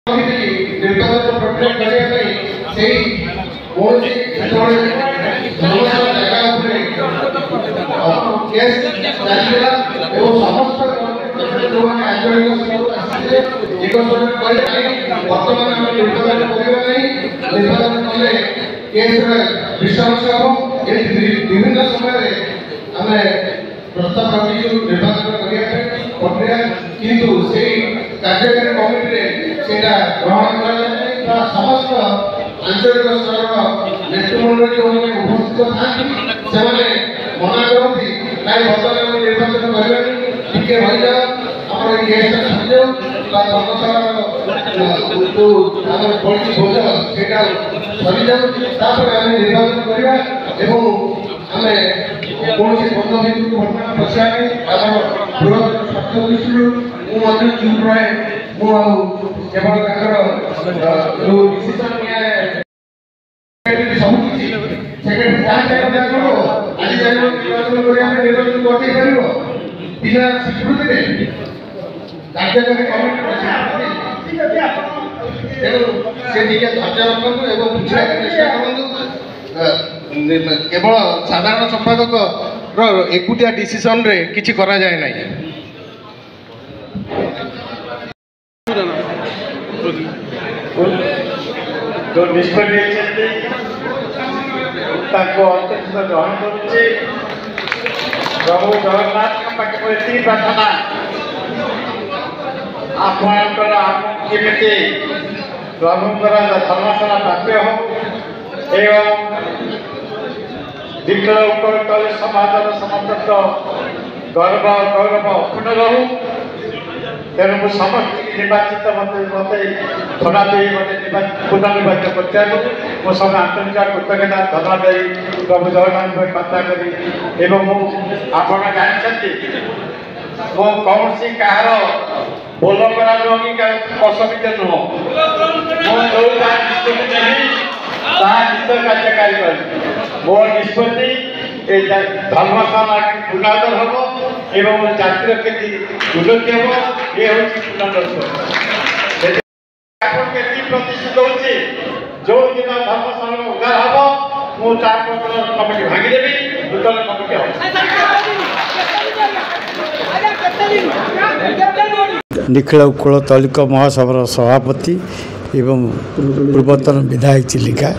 निर्वाचन प्रक्रिया करने से कौन सी धर्मशाला जगह उपरे केस चलिला एवं समस्त जो माने आंदोलन एक समय कले वर्तमान हम निर्वाचन करिबा नहीं निर्वाचन कले केस रे विश्वास हो ए विभिन्न समय रे हमें प्रस्ताव रखिछु निर्वाचन करिया प्रक्रिया किंतु से कार्यकारी कमिटी रे सेटा ग्रहण करा समस्त आंचलिक स्तर नेतृमंडल जो उपस्थित था से मना करती नहीं बर्तमान में निर्वाचन करवानी टिके रही जाओ आम केस सरिजाओ धर्मशाला जो आम पड़ी बोझ से सरिजाओ आम निर्वाचन करवा आम कौन बंध बिंदु घटना बसा आम बृहत स्वार्थ दृष्टि मुझे चुप रहे केवल जो डिसीजन सब किसी सेक्रेटरी आज निर्वाचन निर्वाचन कर बिना स्वीकृति कार्यकारी कमिटी तेणु से धैर्य रखु एवं बुझा चेष्टा करूँ केवल साधारण संपादक एकुटिया डिसीजन रे किछि करा जाए नहीं जो निष्पत्ति अंतर्गत ग्रहण करुचे प्रभु जगन्नाथ पाखे प्रार्थना आपणकर केमी प्रभुंर धर्मशाला प्राप्य हो एवं दीक्षण उपकर समाज समस्त गर्व गौरव अक्षुण्ण रहू तेणु मुझे समस्त निर्वाचित मत थोड़ा दे मत पुनर्निर्वाचित करते मो सब आंतरिक कृतज्ञता धन्यवाद प्रभु जगन्नाथ प्रार्थना करी आपण जानते मो कौन सी कहार बोल करा नुह कि असमित नुह मो जो निष्पत्ति कार्यकारी कर मो निष्पत्ति धर्मशाला पुनर्दर हम एवं जातिर केति उन्नति हम ये हूँ पुनर्दर्शन प्रतिश्रुत होची जो दिन धर्मशाला उद्धार हम मुझे कमिटी भांगीदेवी नूतन कमिटी हम निखिल उक्कल तलिक महासभार सभापति एवं पूर्वतन विधायक चिलिका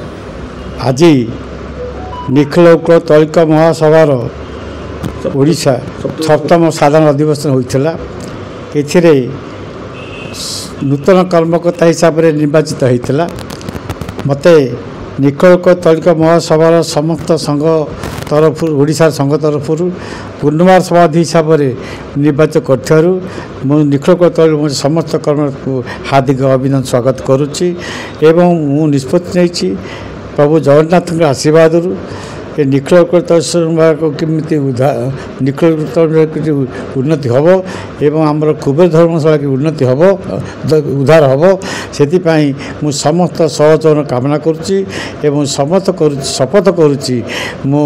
आज निखिल उक्कल तलिक महासभार ओडिशा सप्तम साधारण अधिवेशन होता एथिरे नूतन कर्मकर्ता हिसाब से निर्वाचित होता मते निखिल तलिक महासभार समस्त संघ तरफ ओडिशा संघ तरफ पूर्णमार सभापति हिसाब से निर्वाचित कर निखिल तलिक समस्त कर्म को हार्दिक अभिनंदन स्वागत करुच्ची एवं मु निष्पत्ति नहीं प्रभु जगन्नाथ आशीर्वाद ये निखिल को केमी निखिल उन्नति हम एवं आमर कुबेर धर्मशाला की उन्नति हम उद्धार हम से मु समस्त सहचरण कामना करुच्ची एवं समस्त शपथ करुच्ची मु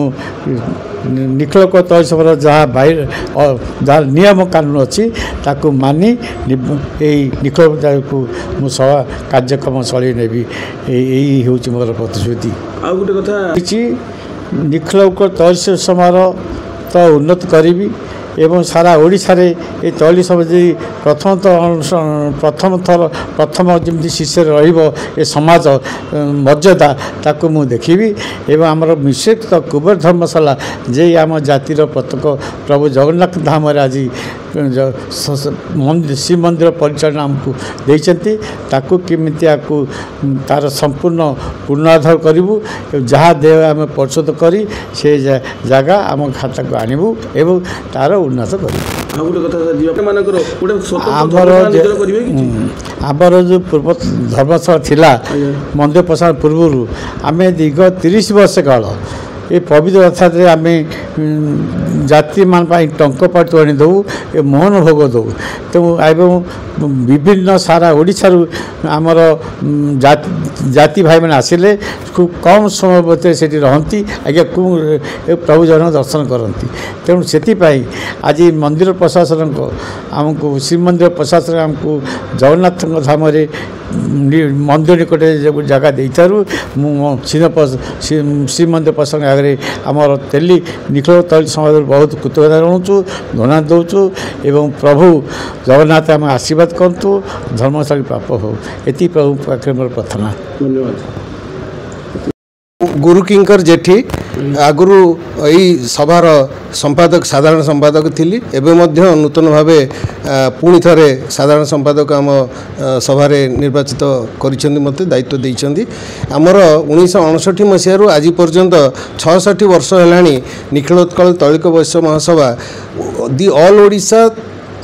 निखिल तहसील जहाँ जहाँ नियम कानून अच्छी ताकू मानी निखिल को मु सभा कार्यक्रम चलि नेबी यही हूँ मोर प्रतिश्रुति आ गोटे कथा निखिल उक्कल तहसील समार तो उन्नत करी एवं सारा ओडिशा रे ये तहसील समिति प्रथम जमी शिष्य रे समाज मर्यादा ताकू मु देखी एवं आमर मिश्रित कुबेर धर्मशाला जे आम जातिर प्रत्येक प्रभु जगन्नाथ धाम आज शिव मंदिर परिचालना आमको देते ताकू केमिति आकु तार संपूर्ण पुनरुद्धार करूँ जहाँ दे आम परिशोध करी से जगह आम खाता को आणबू एवं तार उन्नत आमर जो पूर्व धर्मशाला थिला मंदिर प्रसाद पूर्व आम दीर्घ 30 वर्ष काल ए पवित्र रथयात्रा आम जात्री मान टंकपाटी आनी दौ ए मोहन भोग दौ तेणु एवं विभिन्न सारा ओडिशा आमर जाति भाई मैंने आसिले खूब कम समय भितर से रहती आज्ञा प्रभु जगन्नाथ दर्शन करती तेणु से आज मंदिर प्रशासन आमको श्रीमंदिर प्रशासन आमको जगन्नाथ धाम मंदिर निकट जगह दे श्रीमंदिर प्रशासन आगे आमर तेली निखिल तैल समाज बहुत कृतज्ञता जनाऊँ धन्यवाद दौचु एवं प्रभु जगन्नाथ आम आशीर्वाद करतु धर्मशाली प्राप्त हो ये प्रभु पाखे मोर प्रार्थना। धन्यवाद। गुरु किंकर जेठी आगुरु यही सभार संपादक साधारण संपादक थी एवं नूतन भाव पुणी थे साधारण संपादक आम सभार निर्वाचित कर मत दायित्व देइछन्ति आमर 1959 मसीह आज पर्यंत 66 वर्ष है निखिलोत्कल तैलिक वैश्य महासभा दि ऑल ओडिशा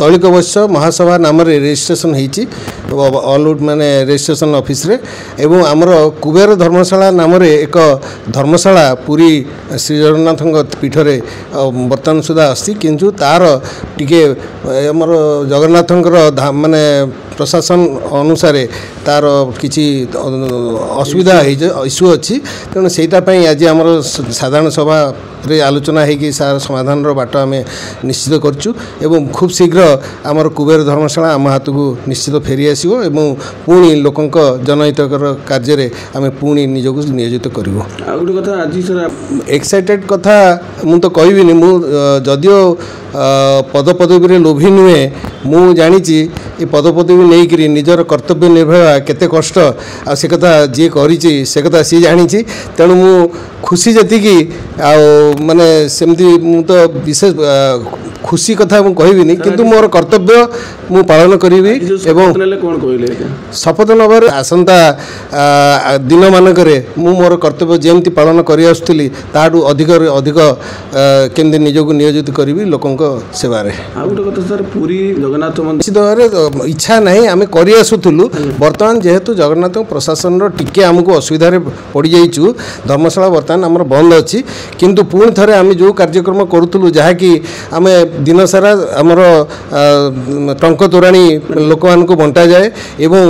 तैलिक वैश्य महासभा नाम रेजिस्ट्रेशन होती ऑल माने रेजिस्ट्रेशन ऑफिस रे एवं आमर कुबेर धर्मशाला नाम एक धर्मशाला पूरी श्री जगन्नाथ पीठरे बर्तमान सुधा अस्ति किंतु तार टिके आमर जगन्नाथ माने प्रशासन अनुसार तार किसी असुविधा इश्यू अच्छी तेणु सेटापी आज आमर साधारण सभा रे आलोचना होगी सार समाधान बाट आम निश्चित करचु एवं खूब शीघ्र आमर कुबेर धर्मशाला आम हाथ को निश्चित फेरी आसो एवं पुणी लोकों जनहितकर कार्य आम पुणी निजक नियोजित करूँ। एक्साइटेड कथा मु तो कहबिनी मु जदियो पद पदवी लोभी नुहे मु जानी ये पद पदवी नहीं निजर कर्तव्य निर्वाह केते कष्ट आ से कथा जी करी से कथा सी जानी तेणु मु खुशी जी माने सेमती मु तो विशेष खुशी कथा मु कहबिनी किंतु मोर कर्तव्य मु पालन करी एवं शपथ नवर आसंता दिन मानकरे मु मोर कर्तव्य जेमती पालन करी आसुली ताडू अधिक अधिक केमती निजक नियोजित करी लोकों सेवारे। पूरी जगन्नाथ निश्चित भाव इच्छा नहीं आम कर आसुलु बर्तमान जेहेतु जगन्नाथ प्रशासन टिके आमको असुविधा पड़ जाइचु धर्मशाला बर्तमान आमर बंद अच्छी किंतु पुणी थे आम जो कार्यक्रम करूँ जहाँकि आम दिन सारा आमर टंक तोराणी लोक मान बंटा जाए एवं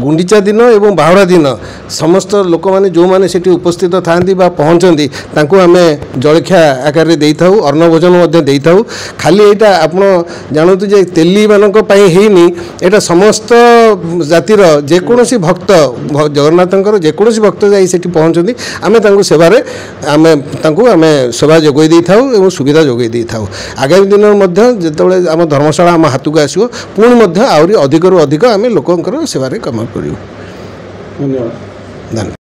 गुंडीचा दिन एवं बाहुड़ा दिन समस्त लोक मैंने जो मैंने सेठी उपस्थित था पहुँचती आम जलखिया आकार दे था अन्न भोजन खाली यहाँ आप जानतु जे तेली मानक हैनी एटा समस्त जातिर जेकोसी भक्त जगन्नाथंकर जेकोसी भक्त जाई पहुँचती आम सेवारे आम सेवा जोगई दे था सुविधा जोगई दे था आगामी दिन जो आम धर्मशाला आम हाथ को आसो पुणी आहरी अधिक अधिक आम लोकंर सेवारे काम कर।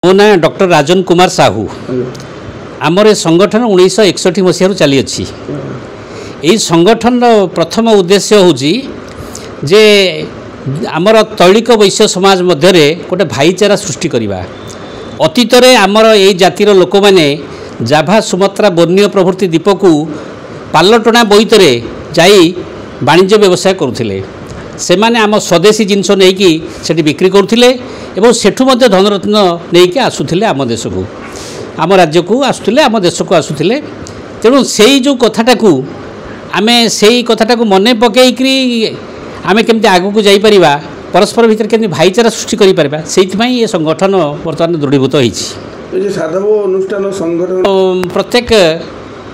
मो ना डॉक्टर राजन कुमार साहू आमर संगठन 1961 मसीह चली अच्छी यही संगठन प्रथम उद्देश्य हूँ जे आमर तैलिक वैश्य समाज मध्य गोटे भाईचारा सृष्टि करवा अतीत आमर यही जातिर लोक मैंने जाभा सुमात्रा बोर्नियो प्रभृति द्वीप को पालटना बोईतरे जाई वाणिज्य व्यवसाय करुले से माने आम स्वदेशी जिनस नहीं से बिक्री करुले एवं सेठू धनरत्न नहीं आसुले आम देश को आम राज्य को आसुले आम देश को आसुले तेणु से जो कथाटा को आमे से कथाटा को मन पकईकरी आमे केमती आगू को जाई परिबा परस्पर भितर केमती भाईचारा सृष्टि करि परिबा सेइथिमाई ये संगठन वर्तमान दृढ़ीभूत होईछि। साधव अनुष्ठान संगठन प्रत्येक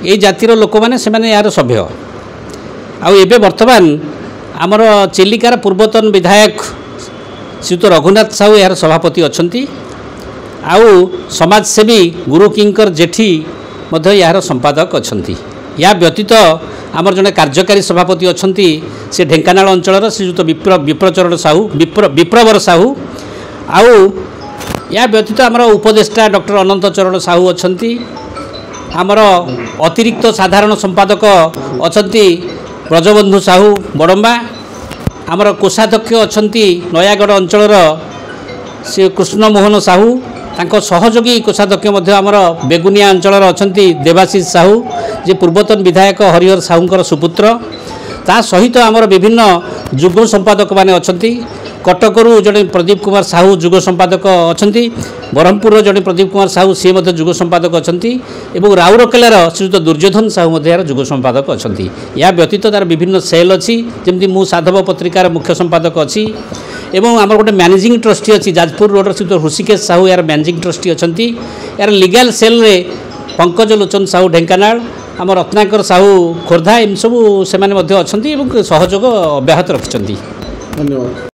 ये जातिर लोक मैंने से यार सभ्य आउ एबे वर्तमान आमर चिलिकार पूर्वतन विधायक श्रीयुत रघुनाथ साहू यार सभापति अछंती आउ समाजसेवी गुरु किंकर जेठी मध्य यार संपादक अछंती या व्यतीत आमर जड़े कार्यकारी सभापति अछंती से ढेंकानाल अंचल श्रीयुत विप्रचरण साहू विप्रवर साहू आउ या व्यतीत आमर उपदेष्टा डॉक्टर अनंत चरण साहू अछंती आमर अतिरिक्त साधारण संपादक अछंती ब्रजबंधु साहू बड़म्बा आमर कोषाध्यक्ष अछंती नयागढ़ अंचल श्री कृष्ण मोहन साहू तांको सहयोगी कोषाध्यक्ष मध्य आमर बेगुनिया अंचल अछंती देवाशीष साहू जे पूर्वतन विधायक हरिहर साहूंकर सुपुत्र ता सहित आमर विभिन्न युग्म संपादक माने अछंती कटकरू जड़े प्रदीप कुमार साहू जुग संपादक अच्छा ब्रह्मपुर जड़े प्रदीप कुमार साहू सी जुग संपादक अच्छा और राउरकेलार श्रीयुत दुर्योधन साहू यार जुग संपादक अच्छा या व्यतीत तार विभिन्न सेल अच्छी जमी मु साधव पत्रिकार मुख्य संपादक अच्छी एवं आम गोटे मैनेजिंग ट्रस्टी अच्छी जाजपुर रोड श्रीयुत ऋषिकेश साहू यार मैनेजिंग ट्रस्टी अच्छा यार लीगल सेल रे पंकज लोचन साहू ढेंकानाल आम रत्नाकर साहू खोर्धा एम सब से अच्छा सहयोग अब्याहत रखिंट। धन्यवाद।